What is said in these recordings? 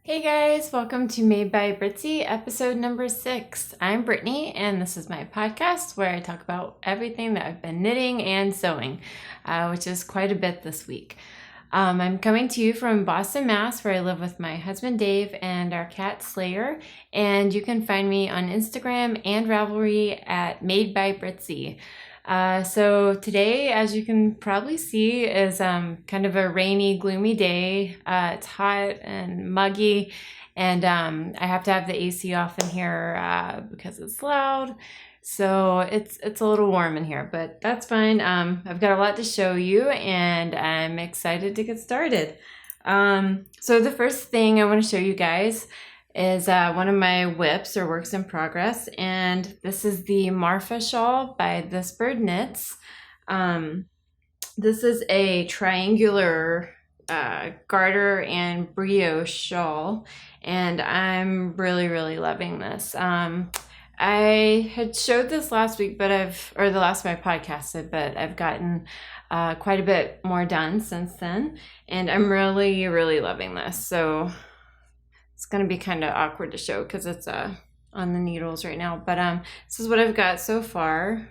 Hey guys, welcome to Made by BritSie, episode number 6. I'm Brittney, and this is my podcast where I talk about everything that I've been knitting and sewing, which is quite a bit this week. I'm coming to you from Boston, Mass, where I live with my husband Dave and our cat Slayer, and you can find me on Instagram and Ravelry at MadeByBritSie. So today, as you can probably see, is kind of a rainy, gloomy day. It's hot and muggy, and I have to have the AC off in here because it's loud. So it's a little warm in here, but that's fine. I've got a lot to show you, and I'm excited to get started. So the first thing I want to show you guys is one of my whips or works in progress, and this is the Marfa Shawl by This Bird Knits. This is a triangular garter and brioche shawl, and I'm really loving this. I had showed this last week, but the last time I podcasted, but I've gotten quite a bit more done since then, and I'm really loving this. So it's going to be kind of awkward to show because it's on the needles right now, but this is what I've got so far.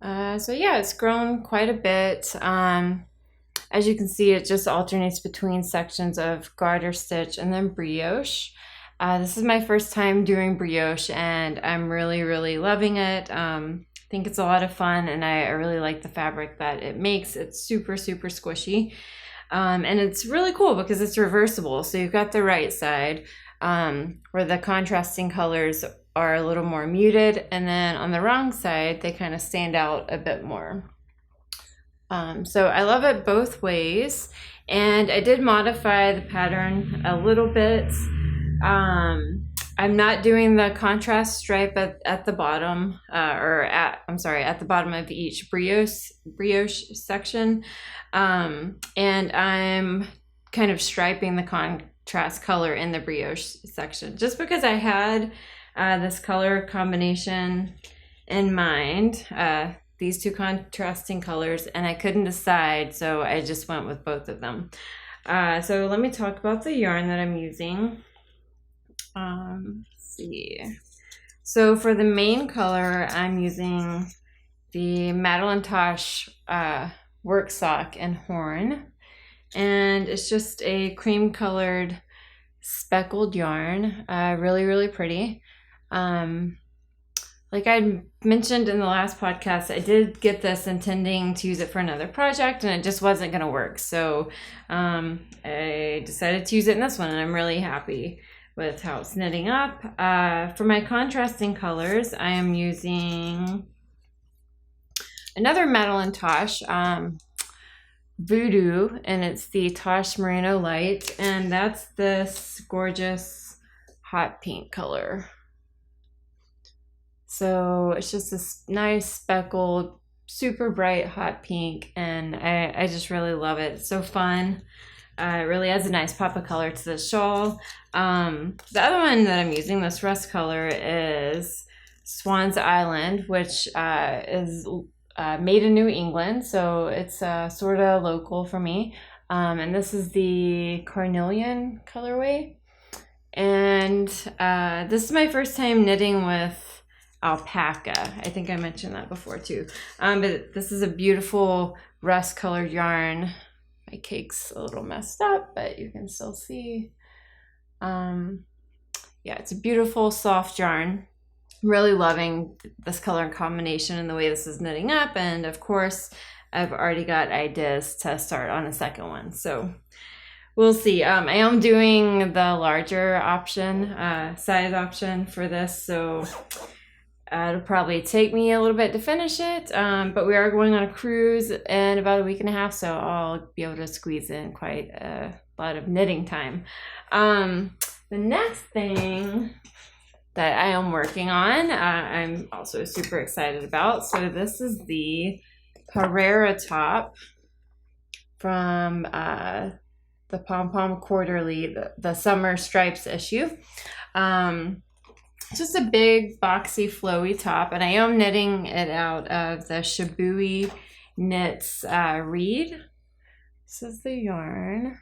So yeah, it's grown quite a bit. As you can see, it just alternates between sections of garter stitch and then brioche. This is my first time doing brioche, and I'm really loving it. I think it's a lot of fun, and I really like the fabric that it makes. It's super squishy. And it's really cool because it's reversible. So you've got the right side where the contrasting colors are a little more muted, and then on the wrong side they kind of stand out a bit more. So I love it both ways, and I did modify the pattern a little bit. I'm not doing the contrast stripe at the bottom, at the bottom of each brioche section. And I'm kind of striping the contrast color in the brioche section just because I had this color combination in mind, these two contrasting colors, and I couldn't decide, so I just went with both of them. So let me talk about the yarn that I'm using. Let's see. So for the main color, I'm using the Madeline Tosh work sock and horn, and it's just a cream colored speckled yarn. Really pretty. Like I mentioned in the last podcast, I did get this intending to use it for another project, and it just wasn't going to work, so I decided to use it in this one, and I'm really happy with how it's knitting up. For my contrasting colors, I am using another Madeline Tosh, Voodoo, and it's the Tosh Merino Light, and that's this gorgeous hot pink color. So it's just this nice speckled, super bright hot pink, and I just really love it. It's so fun. It really adds a nice pop of color to the shawl. The other one that I'm using, this rust color, is Swan's Island, which is made in New England, so it's sort of local for me. And this is the Carnelian colorway. And this is my first time knitting with alpaca. I think I mentioned that before too. But this is a beautiful rust colored yarn. My cake's a little messed up, but you can still see. Yeah, it's a beautiful soft yarn. I'm really loving this color combination and the way this is knitting up, and of course I've already got ideas to start on a second one, so we'll see. I am doing the larger option, size option for this, so it'll probably take me a little bit to finish it, but we are going on a cruise in about a week and a half, so I'll be able to squeeze in quite a lot of knitting time. The next thing that I am working on, I'm also super excited about. So this is the Herrera top from the Pom Pom Quarterly, the Summer Stripes issue. It's just a big, boxy, flowy top, and I am knitting it out of the Shibui Knits reed. This is the yarn.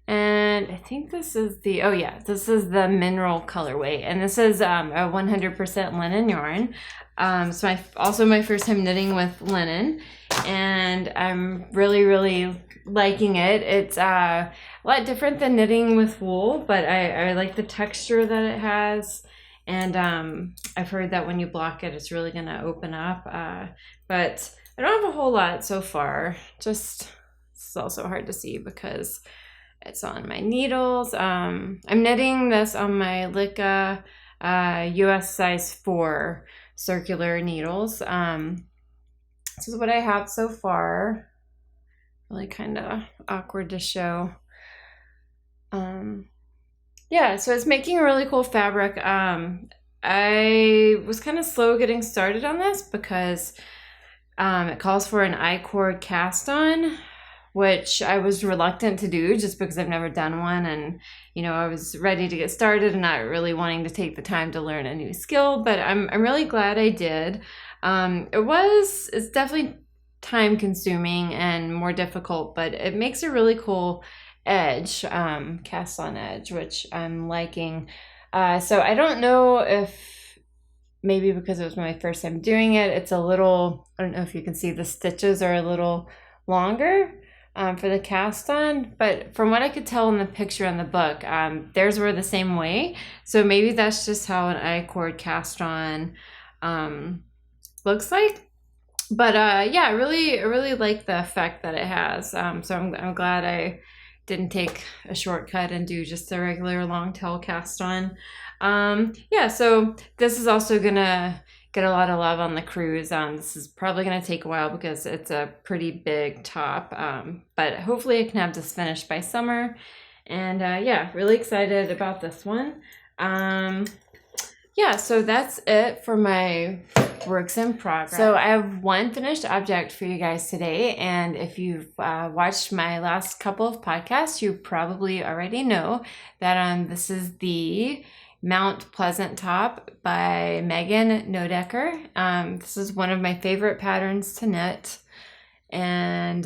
And I think this is the, oh yeah, this is the mineral colorway. And this is a 100% linen yarn. So also my first time knitting with linen. And I'm really, really liking it. It's a lot different than knitting with wool, but I like the texture that it has. And I've heard that when you block it, it's really going to open up. But I don't have a whole lot so far. Just, it's also hard to see because it's on my needles. I'm knitting this on my Licca US size 4 circular needles. This is what I have so far. Really kind of awkward to show. Yeah, so it's making a really cool fabric. I was kind of slow getting started on this because it calls for an I-cord cast on, which I was reluctant to do just because I've never done one, and you know, I was ready to get started and not really wanting to take the time to learn a new skill, but I'm really glad I did. It's definitely time consuming and more difficult, but it makes a really cool edge, cast on edge, which I'm liking. So I don't know if maybe because it was my first time doing it, it's a little, I don't know if you can see the stitches are a little longer for the cast on, but from what I could tell in the picture in the book, theirs were the same way. So maybe that's just how an I-cord cast on looks like. But yeah, I really like the effect that it has. So I'm glad I didn't take a shortcut and do just a regular long tail cast on. Yeah, so this is also gonna get a lot of love on the cruise. This is probably gonna take a while because it's a pretty big top, but hopefully I can have this finished by summer. And yeah, really excited about this one. Yeah, so that's it for my works in progress. So I have one finished object for you guys today, and if you've watched my last couple of podcasts, you probably already know that this is the Mount Pleasant top by Megan Nodecker. This is one of my favorite patterns to knit, and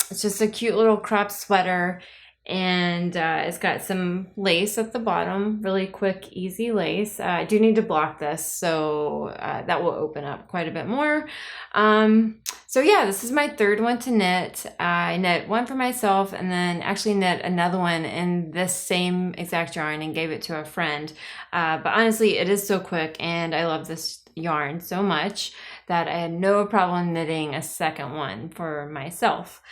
it's just a cute little crop sweater. And it's got some lace at the bottom, really quick, easy lace. I do need to block this, so that will open up quite a bit more. So yeah, this is my third one to knit. I knit one for myself and then actually knit another one in this same exact yarn and gave it to a friend. But honestly, it is so quick and I love this yarn so much that I had no problem knitting a second one for myself.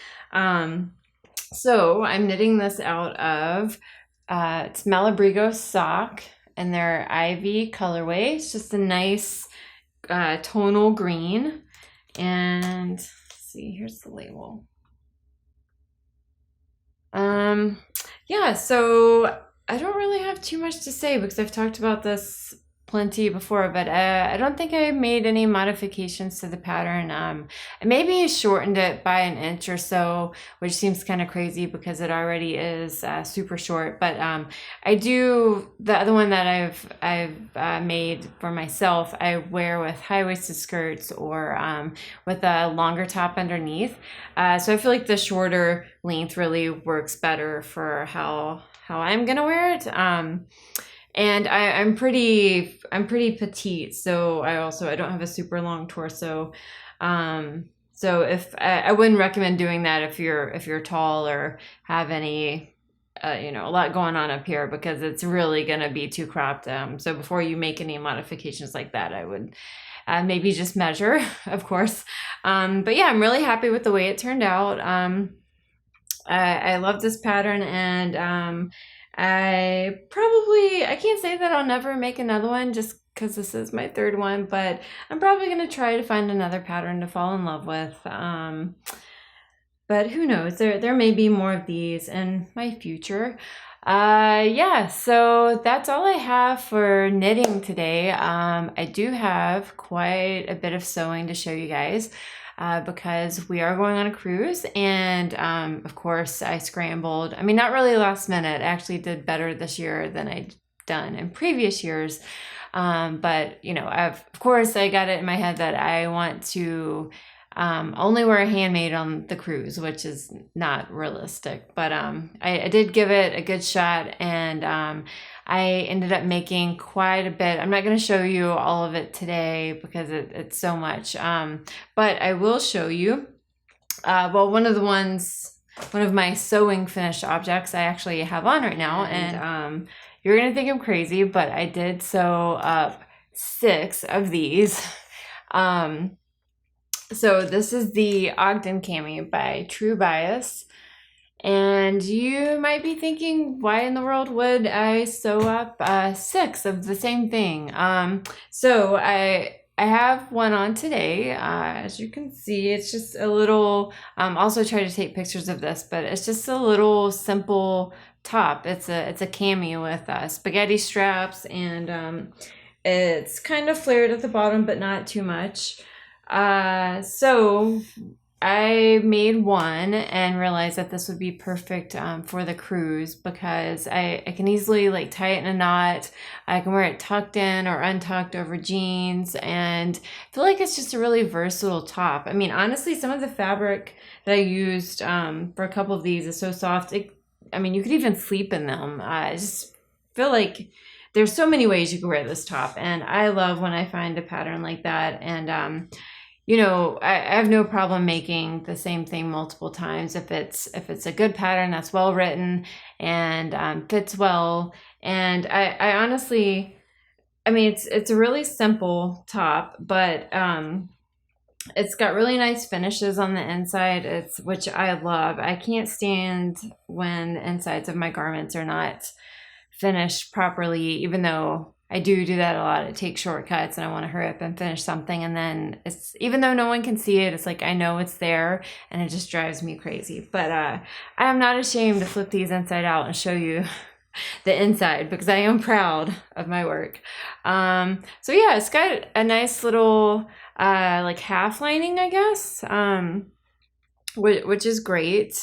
So I'm knitting this out of, it's Malabrigo sock and their Ivy colorway. It's just a nice tonal green. And let's see, here's the label. Yeah, so I don't really have too much to say because I've talked about this plenty before, but I don't think I made any modifications to the pattern. I maybe shortened it by an inch or so, which seems kind of crazy because it already is super short, but I do, the other one that I've made for myself, I wear with high-waisted skirts or with a longer top underneath. So I feel like the shorter length really works better for how I'm gonna wear it. And I'm pretty petite, so I don't have a super long torso. So if I wouldn't recommend doing that if you're tall or have any a lot going on up here, because it's really gonna be too cropped. So before you make any modifications like that, I would maybe just measure, of course. But yeah, I'm really happy with the way it turned out. I love this pattern, and I can't say that I'll never make another one just because this is my third one, but I'm probably going to try to find another pattern to fall in love with. But who knows, there may be more of these in my future. Yeah, so that's all I have for knitting today. I do have quite a bit of sewing to show you guys. Because we are going on a cruise, and of course I scrambled. I mean, not really last minute. I actually did better this year than I'd done in previous years. But you know, of course I got it in my head that I want to only wear a handmade on the cruise, which is not realistic. But I did give it a good shot, and I ended up making quite a bit. I'm not going to show you all of it today because it's so much. But I will show you. Well, one of my sewing finished objects I actually have on right now, and you're going to think I'm crazy, but I did sew up 6 of these. So this is the Ogden Cami by True Bias. And you might be thinking, why in the world would I sew up 6 of the same thing? So I have one on today. As you can see, it's just a little, also try to take pictures of this, but it's just a little simple top. It's a cami with spaghetti straps, and it's kind of flared at the bottom, but not too much. So I made one and realized that this would be perfect for the cruise because I can easily like tie it in a knot. I can wear it tucked in or untucked over jeans, and I feel like it's just a really versatile top. I mean, honestly, some of the fabric that I used for a couple of these is so soft. I mean, you could even sleep in them. I just feel like there's so many ways you can wear this top, and I love when I find a pattern like that. And you know, I have no problem making the same thing multiple times if it's a good pattern that's well written and fits well. And I honestly, I mean, it's a really simple top, but it's got really nice finishes on the inside, which I love. I can't stand when the insides of my garments are not finished properly, even though I do that a lot. I take shortcuts and I want to hurry up and finish something, and then it's, even though no one can see it, it's like I know it's there, and it just drives me crazy. But I am not ashamed to flip these inside out and show you the inside because I am proud of my work. So yeah, it's got a nice little like half lining, I guess, which is great.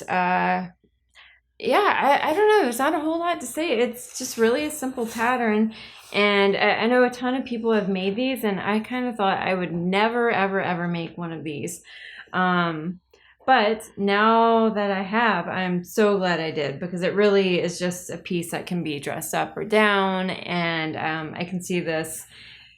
Yeah, I don't know. There's not a whole lot to say. It's just really a simple pattern. And I know a ton of people have made these, and I kind of thought I would never, ever, ever make one of these. But now that I have, I'm so glad I did, because it really is just a piece that can be dressed up or down. And I can see this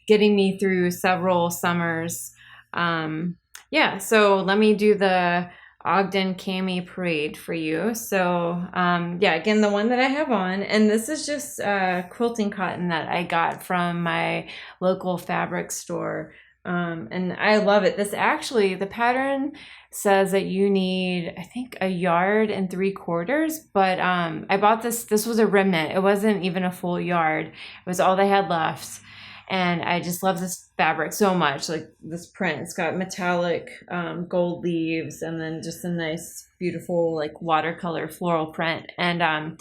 getting me through several summers. Yeah, so let me do the Ogden Cami Parade for you. So yeah, again, the one that I have on, and this is just quilting cotton that I got from my local fabric store, and I love it. This actually, the pattern says that you need, I think, 1 3/4 yards, but I bought this was a remnant. It wasn't even a full yard. It was all they had left. And I just love this fabric so much, like this print. It's got metallic gold leaves, and then just a nice, beautiful, like watercolor floral print. And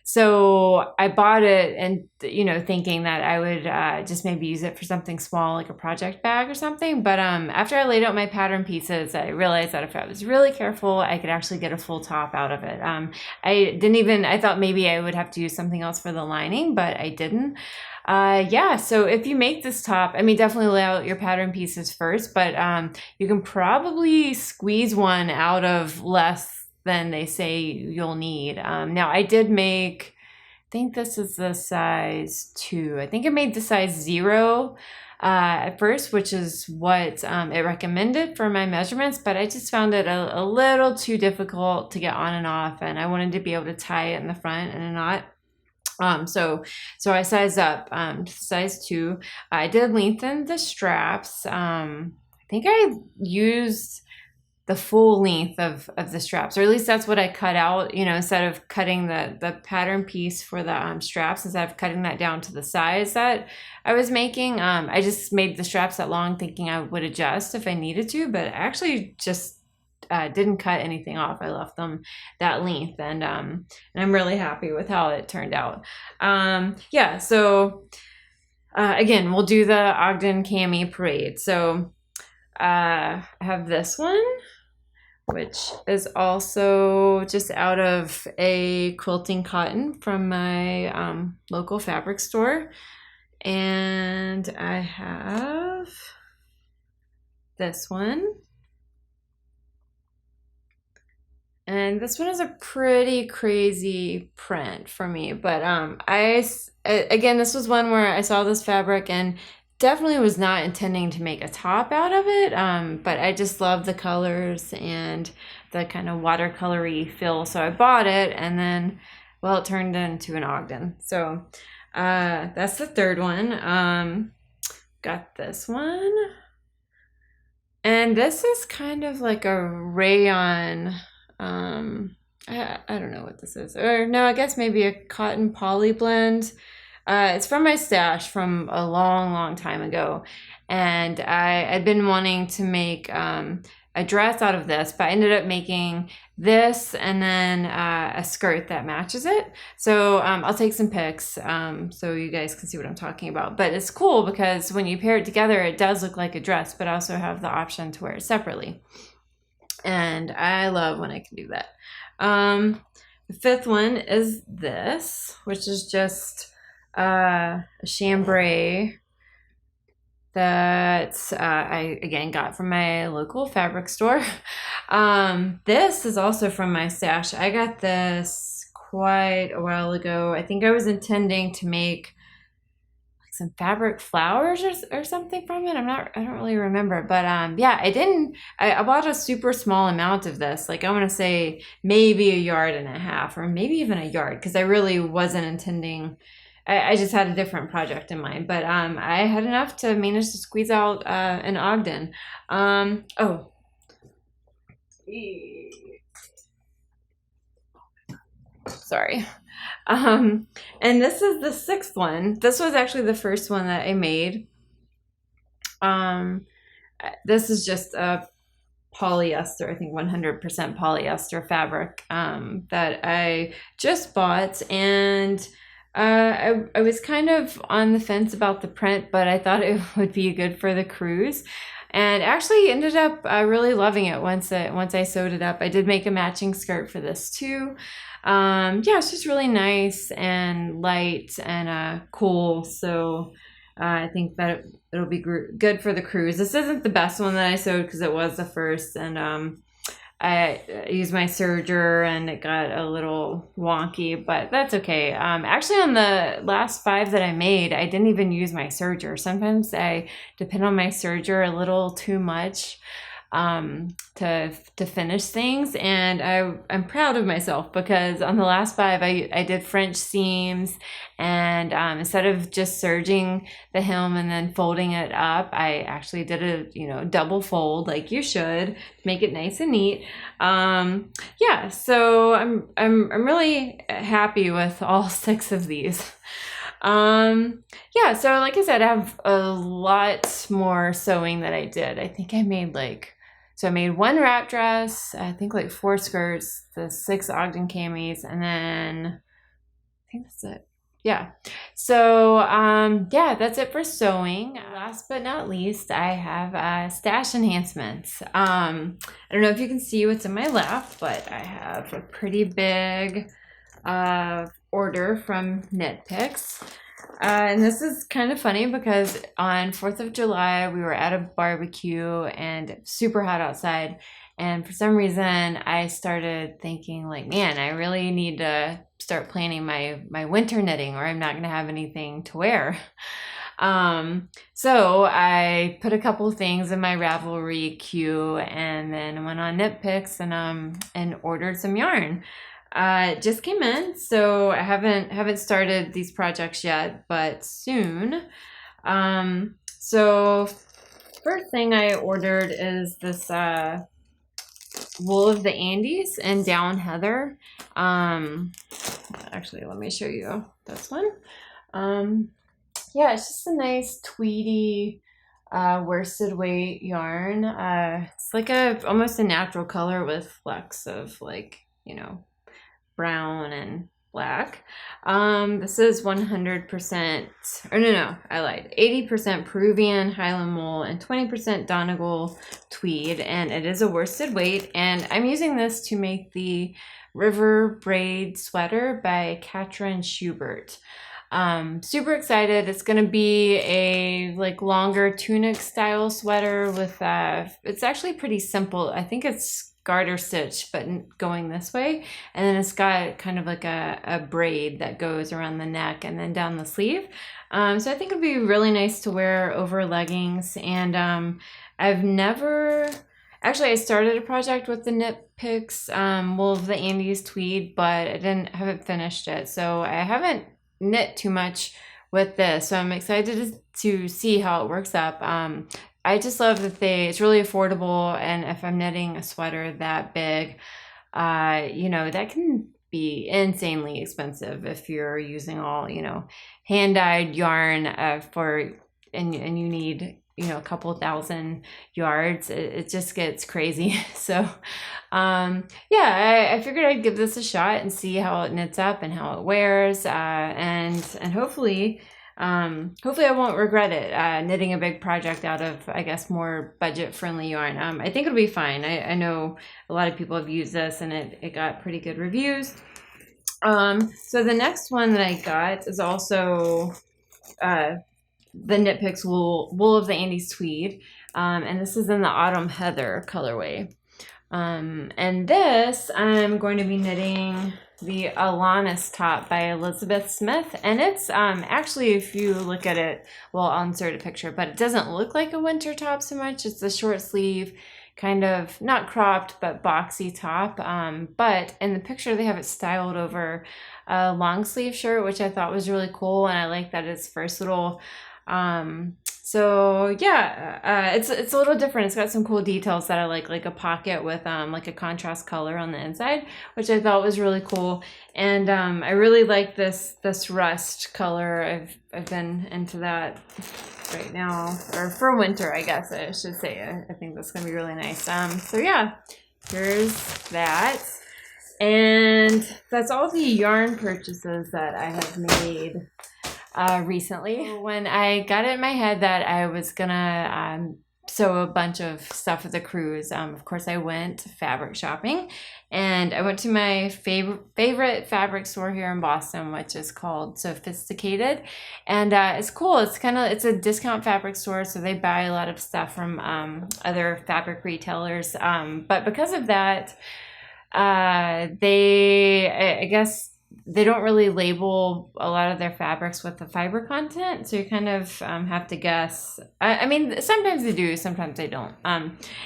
so I bought it, and you know, thinking that I would just maybe use it for something small, like a project bag or something. But after I laid out my pattern pieces, I realized that if I was really careful, I could actually get a full top out of it. I thought maybe I would have to use something else for the lining, but I didn't. Yeah, so if you make this top, I mean, definitely lay out your pattern pieces first, but you can probably squeeze one out of less than they say you'll need. Now, I did make, I think this is the size 2. I think I made the size 0 at first, which is what it recommended for my measurements, but I just found it a little too difficult to get on and off, and I wanted to be able to tie it in the front in a knot. So I sized up to size 2. I did lengthen the straps. I think I used the full length of the straps, or at least that's what I cut out, you know, instead of cutting the pattern piece for the straps, instead of cutting that down to the size that I was making. I just made the straps that long, thinking I would adjust if I needed to, but I actually just didn't cut anything off. I left them that length, and I'm really happy with how it turned out. Yeah, so again, we'll do the Ogden Cami Parade. So I have this one, which is also just out of a quilting cotton from my local fabric store. And I have this one. And this one is a pretty crazy print for me, but again, this was one where I saw this fabric and definitely was not intending to make a top out of it, but I just love the colors and the kind of watercolory feel, so I bought it, and then, well, it turned into an Ogden. So that's the third one. Got this one, and this is kind of like a rayon. I don't know what this is, or no, I guess maybe a cotton poly blend. It's from my stash from a long time ago, and I'd been wanting to make a dress out of this, but I ended up making this and then a skirt that matches it. So I'll take some pics so you guys can see what I'm talking about. But it's cool because when you pair it together, it does look like a dress, but I also have the option to wear it separately. And I love when I can do that. The fifth one is this, which is just a chambray that I again got from my local fabric store. This is also from my stash. I got this quite a while ago. I think I was intending to make some fabric flowers or something from it. I don't really remember, but yeah, I bought a super small amount of this. Like, I want to say maybe 1.5 yards, or maybe even a yard, because I really wasn't intending. I just had a different project in mind, but I had enough to manage to squeeze out an Ogden. Oh, sorry. And this is the sixth one. This was actually the first one that I made. This is just a polyester, I think 100% polyester fabric that I just bought, and I was kind of on the fence about the print, but I thought it would be good for the cruise, and actually ended up really loving it once I sewed it up. I did make a matching skirt for this too. Yeah, it's just really nice and light and cool. So I think that it'll be good for the cruise. This isn't the best one that I sewed because it was the first, and I used my serger and it got a little wonky, but that's okay. Actually, on the last 5 that I made, I didn't even use my serger. Sometimes I depend on my serger a little too much to finish things, and I'm proud of myself because on the last 5 I did French seams, and instead of just serging the hem and then folding it up, I actually did a double fold like you should to make it nice and neat. Yeah, so I'm really happy with all 6 of these. Yeah, so like I said, I have a lot more sewing that I did. I think I made I made 1 wrap dress, I think 4 skirts, the 6 Ogden Camis, and then I think that's it. Yeah. So yeah, that's it for sewing. Last but not least, I have stash enhancements. I don't know if you can see what's in my lap, but I have a pretty big order from Knit Picks. And this is kind of funny because on 4th of July, we were at a barbecue and super hot outside. And for some reason, I started thinking man, I really need to start planning my winter knitting or I'm not going to have anything to wear. So I put a couple things in my Ravelry queue and then went on Knit Picks and ordered some yarn. It just came in, so I haven't started these projects yet, but soon. So first thing I ordered is this Wool of the Andes and Down Heather. Actually, let me show you this one. Yeah, it's just a nice tweedy worsted weight yarn. It's almost a natural color with flecks of brown and black. This is 100%, or no, I lied. 80% Peruvian Highland wool and 20% Donegal tweed, and it is a worsted weight. And I'm using this to make the River Braid sweater by Katrin Schubert. Super excited. It's gonna be a like longer tunic style sweater with it's actually pretty simple. I think it's garter stitch, but going this way, and then it's got kind of like a braid that goes around the neck and then down the sleeve. So I think it'd be really nice to wear over leggings. And I've never actually, I started a project with the Knit Picks wool of the Andes tweed, but I haven't finished it, so I haven't knit too much with this. So I'm excited to see how it works up. I just love that it's really affordable, and if I'm knitting a sweater that big, you know, that can be insanely expensive if you're using all, you know, hand-dyed yarn and you need, you know, a couple thousand yards. It just gets crazy. So yeah, I figured I'd give this a shot and see how it knits up and how it wears, and hopefully I won't regret it, knitting a big project out of, I guess, more budget-friendly yarn. I think it'll be fine. I know a lot of people have used this, and it got pretty good reviews. So the next one that I got is also the Knit Picks wool of the Andes tweed, and this is in the Autumn Heather colorway. And this, I'm going to be knitting the Alanis top by Elizabeth Smith, and it's actually, if you look at it, well, I'll insert a picture, but it doesn't look like a winter top so much. It's a short sleeve, kind of not cropped but boxy top, but in the picture they have it styled over a long sleeve shirt, which I thought was really cool, and I like that it's versatile. So yeah, it's a little different. It's got some cool details that I like a pocket with like a contrast color on the inside, which I thought was really cool. And I really like this rust color. I've been into that right now, or for winter, I guess I should say. I think that's gonna be really nice. So yeah, here's that. And that's all the yarn purchases that I have made recently. When I got it in my head that I was gonna sew a bunch of stuff for the cruise, of course I went fabric shopping, and I went to my favorite fabric store here in Boston, which is called Sophisticated, and it's cool. It's a discount fabric store, so they buy a lot of stuff from other fabric retailers, but because of that, I guess they don't really label a lot of their fabrics with the fiber content, so you kind of have to guess. I mean, sometimes they do, sometimes they don't.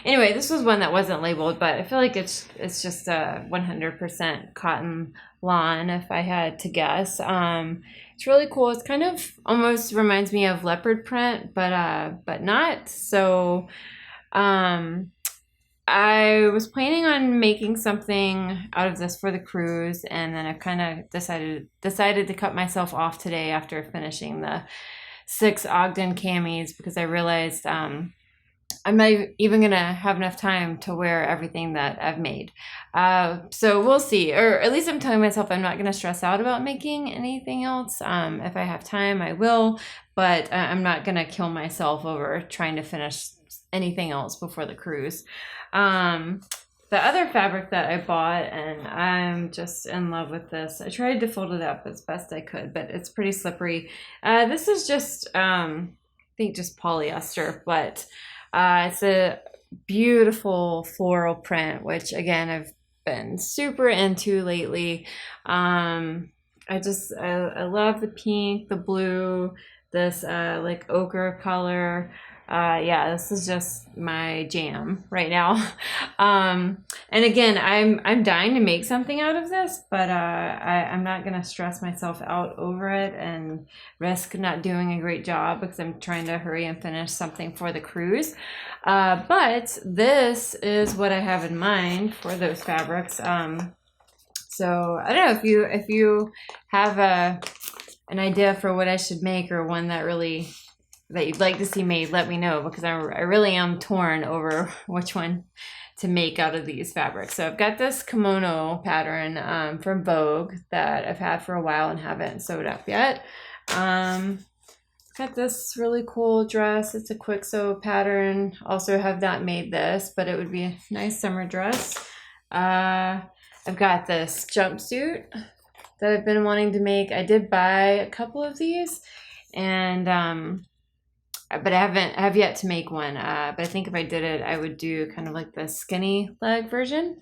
Anyway, this was one that wasn't labeled, but I feel like it's just a 100% cotton lawn if I had to guess. It's really cool. It's kind of almost reminds me of leopard print, but not. So I was planning on making something out of this for the cruise, and then I've kind of decided to cut myself off today after finishing the 6 Ogden Camis, because I realized I'm not even gonna have enough time to wear everything that I've made. So we'll see, or at least I'm telling myself I'm not gonna stress out about making anything else. If I have time, I will, but I'm not gonna kill myself over trying to finish anything else before the cruise. The other fabric that I bought, and I'm just in love with this. I tried to fold it up as best I could, but it's pretty slippery. This is just, I think just polyester, but it's a beautiful floral print, which again, I've been super into lately. I love the pink, the blue, this like ochre color. Yeah, this is just my jam right now. And again, I'm dying to make something out of this, but I'm not gonna stress myself out over it and risk not doing a great job, because I'm trying to hurry and finish something for the cruise. But this is what I have in mind for those fabrics. So I don't know if you have an idea for what I should make, or one that you'd like to see made, let me know, because I really am torn over which one to make out of these fabrics. So I've got this kimono pattern from Vogue that I've had for a while and haven't sewed up yet. Got this really cool dress. It's a quick sew pattern. Also have not made this, but it would be a nice summer dress. I've got this jumpsuit that I've been wanting to make. I did buy a couple of these, and but I have yet to make one. But I think if I did it, I would do kind of like the skinny leg version.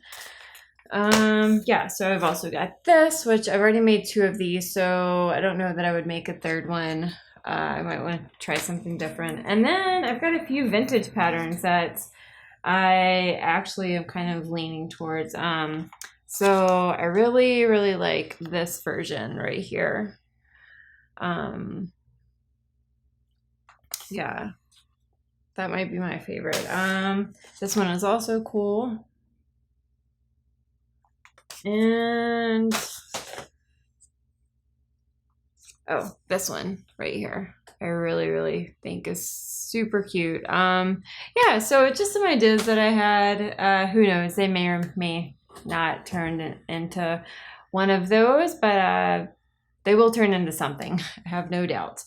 Yeah, so I've also got this, which I've already made 2 of these, so I don't know that I would make a 3rd one. I might want to try something different. And then I've got a few vintage patterns that I actually am kind of leaning towards. So I really, really like this version right here. Yeah, that might be my favorite. This one is also cool. And oh, this one right here, I really, really think is super cute. Yeah, so just some ideas that I had. Who knows, they may or may not turn into one of those, but they will turn into something. I have no doubt.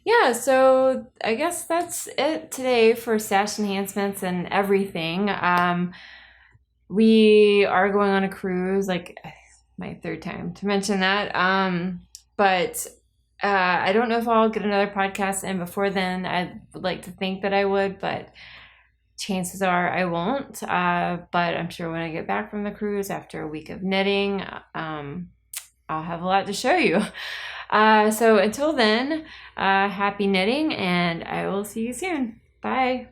Yeah, so I guess that's it today for stash enhancements and everything. We are going on a cruise, like my 3rd time to mention that. But I don't know if I'll get another podcast in before then. I'd like to think that I would, but chances are I won't. But I'm sure when I get back from the cruise after a week of knitting, I'll have a lot to show you. So until then, happy knitting, and I will see you soon. Bye.